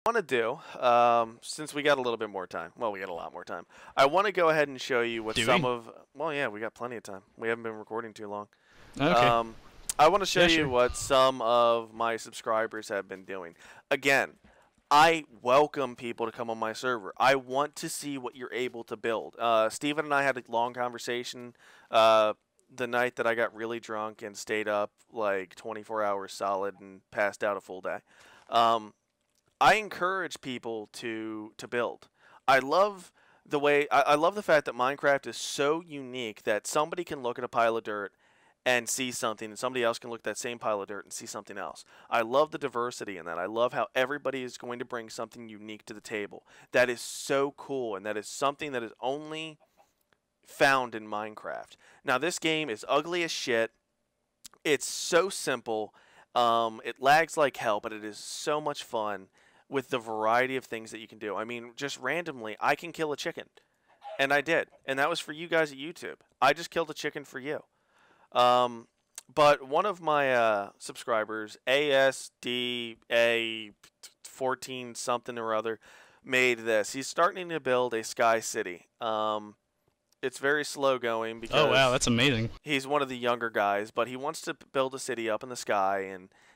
Want to do, since we got a little bit more time. Well, we got a lot more time. I want to go ahead and show you what Do some we? of. Well, yeah, we got plenty of time. We haven't been recording too long. Okay. Um, I want to show Yeah, you sure. what some of my subscribers have been doing. Again, I welcome people to come on my server. I want to see what you're able to build. Steven and I had a long conversation the night that I got really drunk and stayed up like 24 hours solid and passed out a full day. Um, I encourage people to build. I love I love the fact that Minecraft is so unique that somebody can look at a pile of dirt and see something, and somebody else can look at that same pile of dirt and see something else. I love the diversity in that. I love how everybody is going to bring something unique to the table. That is so cool, and that is something that is only found in Minecraft. Now, this game is ugly as shit. It's so simple. It lags like hell, but it is so much fun with the variety of things that you can do. I mean, just randomly, I can kill a chicken. And I did. And that was for you guys at YouTube. I just killed a chicken for you. Um, but one of my subscribers, ASDA 14 something or other, made this. He's starting to build a sky city. It's very slow going because Oh wow, that's amazing. he's one of the younger guys, but he wants to build a city up in the sky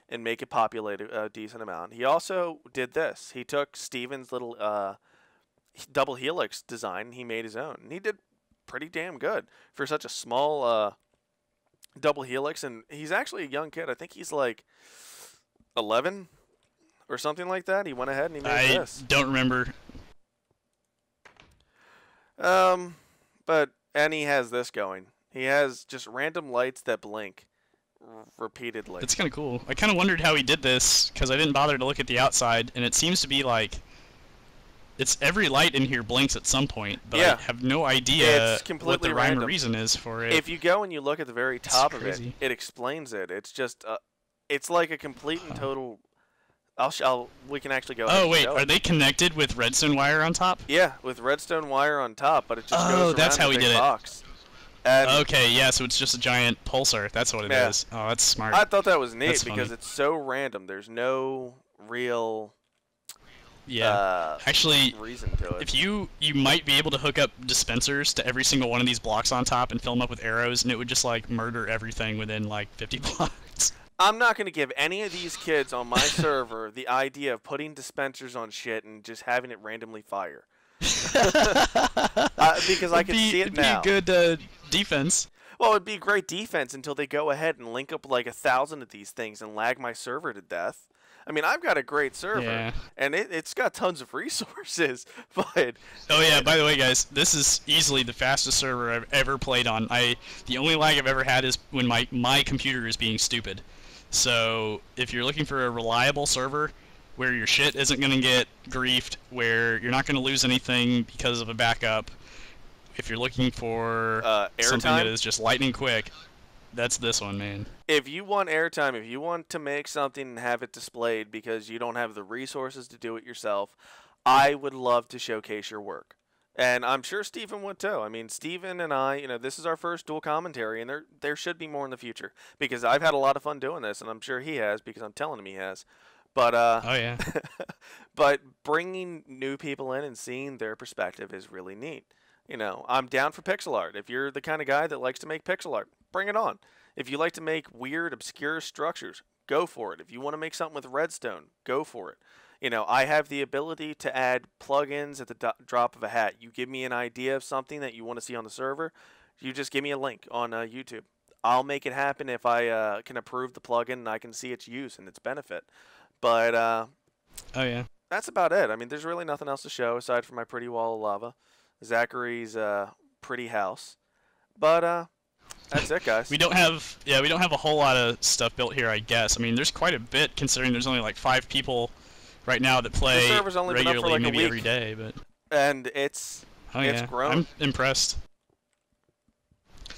and make it populate a decent amount. He also did this. He took Steven's little double helix design and he made his own. And he did pretty damn good for such a small double helix. And he's actually a young kid. I think he's like 11 or something like that. He went ahead and he made I this. don't remember. But and he has this going. He has just random lights that blink repeatedly. It's kind of cool. I kind of wondered how he did this because I didn't bother to look at the outside, and it seems to be like it's every light in here blinks at some point, but Yeah. I have no idea It's what completely the rhyme random. or reason is for it. If you go and you look at the very top of it, crazy. it explains it. It's just it's like a complete and total. We can actually go. ahead Oh and wait, show are it. they connected with redstone wire on top? Yeah, with redstone wire on top, but it just Oh, goes that's around how the he big did it. box. And Okay, yeah, so it's just a giant pulsar. That's what it is. Yeah. Oh, that's smart. I thought that was neat That's because funny. it's so random. There's no real Yeah. Actually, reason to it. if you might be able to hook up dispensers to every single one of these blocks on top and fill them up with arrows, and it would just like murder everything within like 50 blocks. I'm not going to give any of these kids on my server the idea of putting dispensers on shit and just having it randomly fire. Because I can see it now. It'd be a good defense. Well, it'd be a great defense until they go ahead and link up like 1,000 of these things and lag my server to death. I mean, I've got a great server, Yeah. and it's got tons of resources, but Oh yeah, by the way guys, this is easily the fastest server I've ever played on. The only lag I've ever had is when my computer is being stupid. So, if you're looking for a reliable server where your shit isn't going to get griefed, where you're not going to lose anything because of a backup, if you're looking for something that airtime. is just lightning quick, that's this one, man. If you want airtime, if you want to make something and have it displayed because you don't have the resources to do it yourself, I would love to showcase your work. And I'm sure Steven would too. I mean, Steven and I, this is our first dual commentary, and there should be more in the future because I've had a lot of fun doing this, and I'm sure he has because I'm telling him he has. But Oh yeah. but bringing new people in and seeing their perspective is really neat. I'm down for pixel art. If you're the kind of guy that likes to make pixel art, bring it on. If you like to make weird, obscure structures, go for it. If you want to make something with redstone, go for it. I have the ability to add plugins at the drop of a hat. You give me an idea of something that you want to see on the server, you just give me a link on YouTube. I'll make it happen if I can approve the plugin and I can see its use and its benefit. But Oh yeah. that's about it. I mean, there's really nothing else to show aside from my pretty wall of lava, Zachary's pretty house. But that's it, guys. We don't have a whole lot of stuff built here, I guess. I mean, there's quite a bit considering there's only like 5 people right now that play server's only been up for, regularly, like, a maybe week. every day, but And it's yeah, grown. I'm impressed.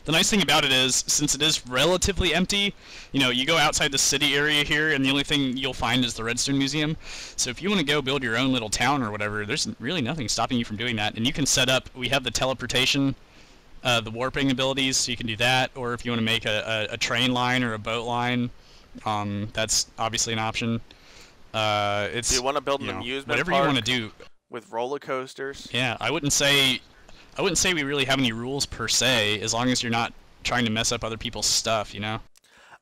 The nice thing about it is, since it is relatively empty, you go outside the city area here, and the only thing you'll find is the Redstone Museum. So if you want to go build your own little town or whatever, there's really nothing stopping you from doing that. And you can set up, we have the teleportation, the warping abilities, so you can do that. Or if you want to make a train line or a boat line, that's obviously an option. It's Do you want to build an you know, amusement whatever park you want to do. with roller coasters? Yeah, I wouldn't say we really have any rules per se, as long as you're not trying to mess up other people's stuff, you know?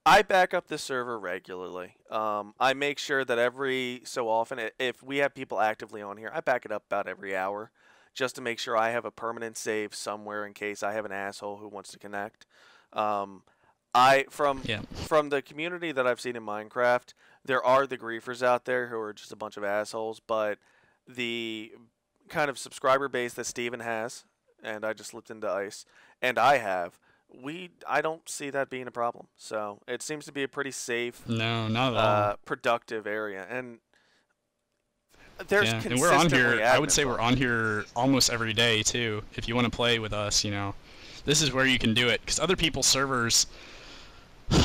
I back up the server regularly. I make sure that every so often, if we have people actively on here, I back it up about every hour, just to make sure I have a permanent save somewhere in case I have an asshole who wants to connect. Um, I Yeah. from the community that I've seen in Minecraft, there are the griefers out there who are just a bunch of assholes, but the kind of subscriber base that Steven has, and I just slipped into ice, and I have, I don't see that being a problem. So it seems to be a pretty safe, No, not at all. productive area, and there's Yeah, and we're on consistently here. I would admin say we're fun. on here almost every day too. If you want to play with us, you know, this is where you can do it. Because other people's servers,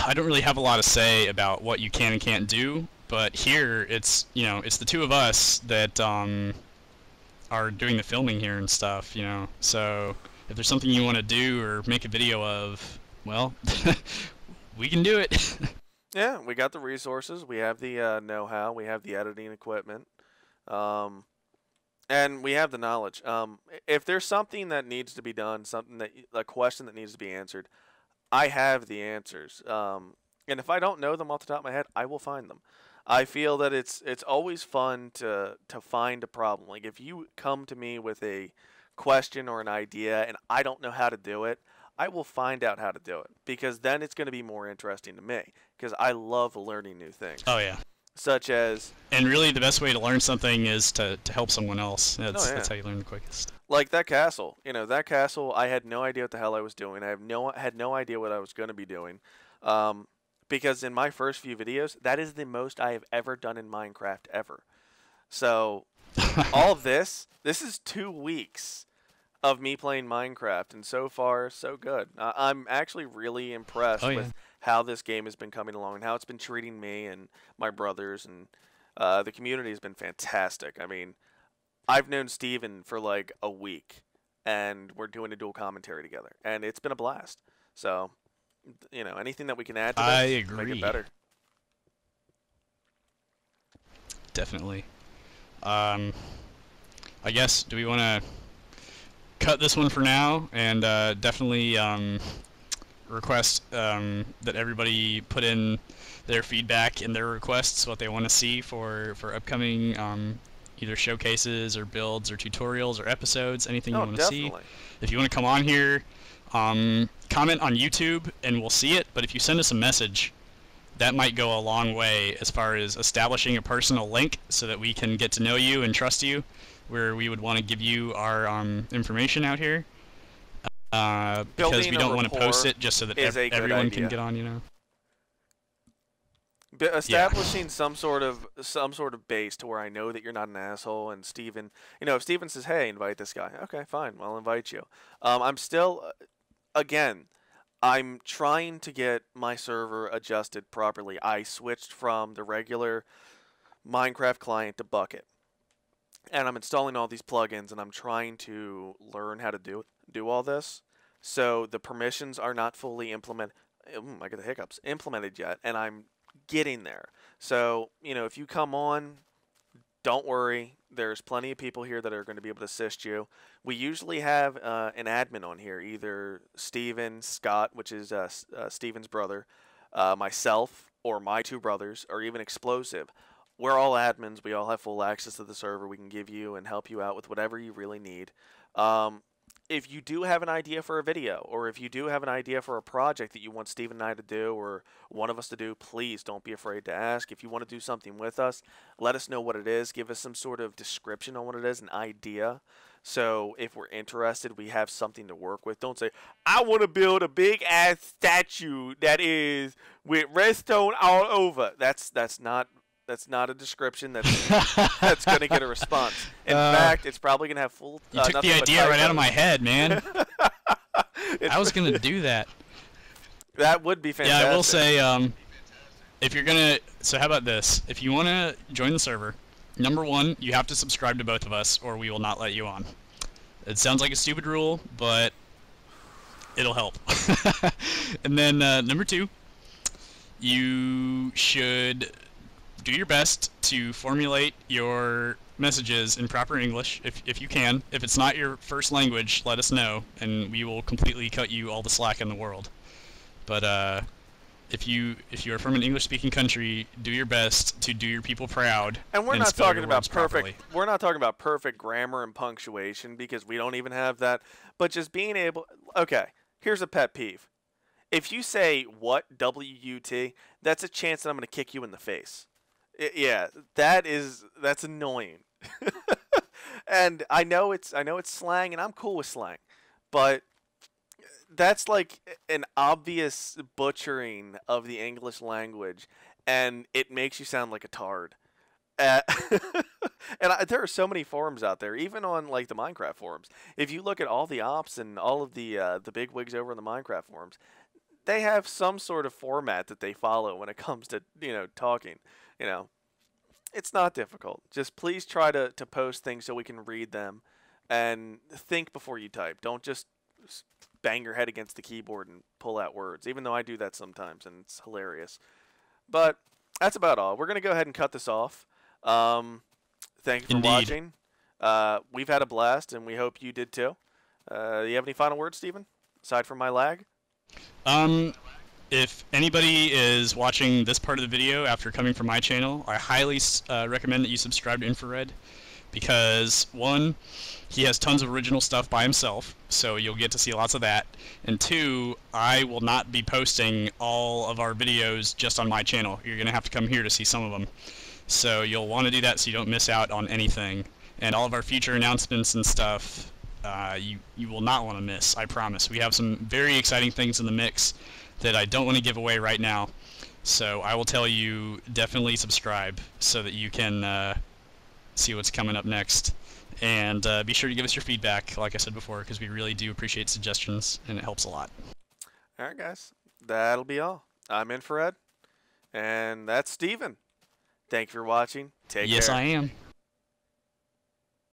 I don't really have a lot to say about what you can and can't do. But here, it's it's the two of us that are doing the filming here and stuff. You know, so if there's something you want to do or make a video of, well, we can do it. Yeah, we got the resources, we have the know-how, we have the editing equipment, um, and we have the knowledge. If there's something that needs to be done, a question that needs to be answered, I have the answers. And if I don't know them off the top of my head, I will find them. I feel that it's always fun to find a problem. Like if you come to me with a question or an idea and I don't know how to do it, I will find out how to do it because then it's going to be more interesting to me because I love learning new things. Oh yeah. Such as And really, the best way to learn something is to help someone else. oh yeah, That's how you learn the quickest. like that castle. You know, that castle, I had no idea what the hell I was doing. Had no idea what I was going to be doing. Because in my first few videos, that is the most I have ever done in Minecraft ever. So all of this is 2 weeks of me playing Minecraft, and so far, so good. I'm actually really impressed Oh yeah. with how this game has been coming along and how it's been treating me and my brothers, and the community has been fantastic. I mean, I've known Steven for like a week, and we're doing a dual commentary together, and it's been a blast. So, anything that we can add to I this, make agree. it better. Definitely. I guess, do we want to cut this one for now and definitely request that everybody put in their feedback and their requests, what they want to see for upcoming either showcases or builds or tutorials or episodes, anything you Oh, want to see. definitely. If you want to come on here, comment on YouTube and we'll see it, but if you send us a message, that might go a long way as far as establishing a personal link so that we can get to know you and trust you, where we would want to give you our information out here. Because Building we a don't want to post rapport it just so that is a good everyone can idea. get on, you know. Establishing some sort of base to where I know that you're not an asshole, and Steven, if Steven says, "Hey, invite this guy," okay, fine, I'll invite you. I'm still, again, I'm trying to get my server adjusted properly. I switched from the regular Minecraft client to Bucket, and I'm installing all these plugins, and I'm trying to learn how to do all this. So the permissions are not fully implemented. I get the hiccups. Implemented yet, and I'm getting there. So if you come on, don't worry. There's plenty of people here that are going to be able to assist you. We usually have an admin on here, either Steven, Scott, which is Steven's brother, myself, or my two brothers, or even Explosive. We're all admins. We all have full access to the server. We can give you and help you out with whatever you really need. If you do have an idea for a video, or if you do have an idea for a project that you want Steve and I to do, or one of us to do, please don't be afraid to ask. If you want to do something with us, let us know what it is. Give us some sort of description on what it is, an idea. So if we're interested, we have something to work with. Don't say, "I want to build a big ass statue that is with redstone all over." That's not a description that's going to get a response. In fact, it's probably going to have full. You took nothing the but idea right out of typos. my head, man. I was gonna do that. That would be fantastic. Yeah, I will say, if you're gonna, so how about this? If you wanna join the server, number one, you have to subscribe to both of us, or we will not let you on. It sounds like a stupid rule, but it'll help. And then number two, you should do your best to formulate your messages in proper English if you can. If it's not your first language, let us know, and we will completely cut you all the slack in the world. But if you are from an English-speaking country, do your best to do your people proud. And we're and not spell talking your about words properly. we're not talking about perfect grammar and punctuation because we don't even have that. But just being able. Okay, here's a pet peeve. If you say what WUT, that's a chance that I'm going to kick you in the face. Yeah, that's annoying. And I know it's slang, and I'm cool with slang, but that's like an obvious butchering of the English language, and it makes you sound like a tard. Uh, there are so many forums out there, even on like the Minecraft forums. If you look at all the ops and all of the big wigs over in the Minecraft forums, they have some sort of format that they follow when it comes to talking. You know, it's not difficult. Just please try to post things so we can read them, and think before you type. Don't just bang your head against the keyboard and pull out words, even though I do that sometimes, and it's hilarious. But that's about all. We're going to go ahead and cut this off. Thank you for Indeed. watching. We've had a blast, and we hope you did too. You have any final words, Steven, aside from my lag? If anybody is watching this part of the video after coming from my channel, I highly recommend that you subscribe to Infrared, because one, he has tons of original stuff by himself, so you'll get to see lots of that, and two, I will not be posting all of our videos just on my channel. You're going to have to come here to see some of them. So you'll want to do that so you don't miss out on anything. And all of our future announcements and stuff, you will not want to miss, I promise. We have some very exciting things in the mix that I don't want to give away right now. So I will tell you, definitely subscribe so that you can see what's coming up next. And be sure to give us your feedback, like I said before, because we really do appreciate suggestions, and it helps a lot. Alright guys, that'll be all. I'm Infrared, and that's Steven. Thank you for watching. Take care. Yes, I am.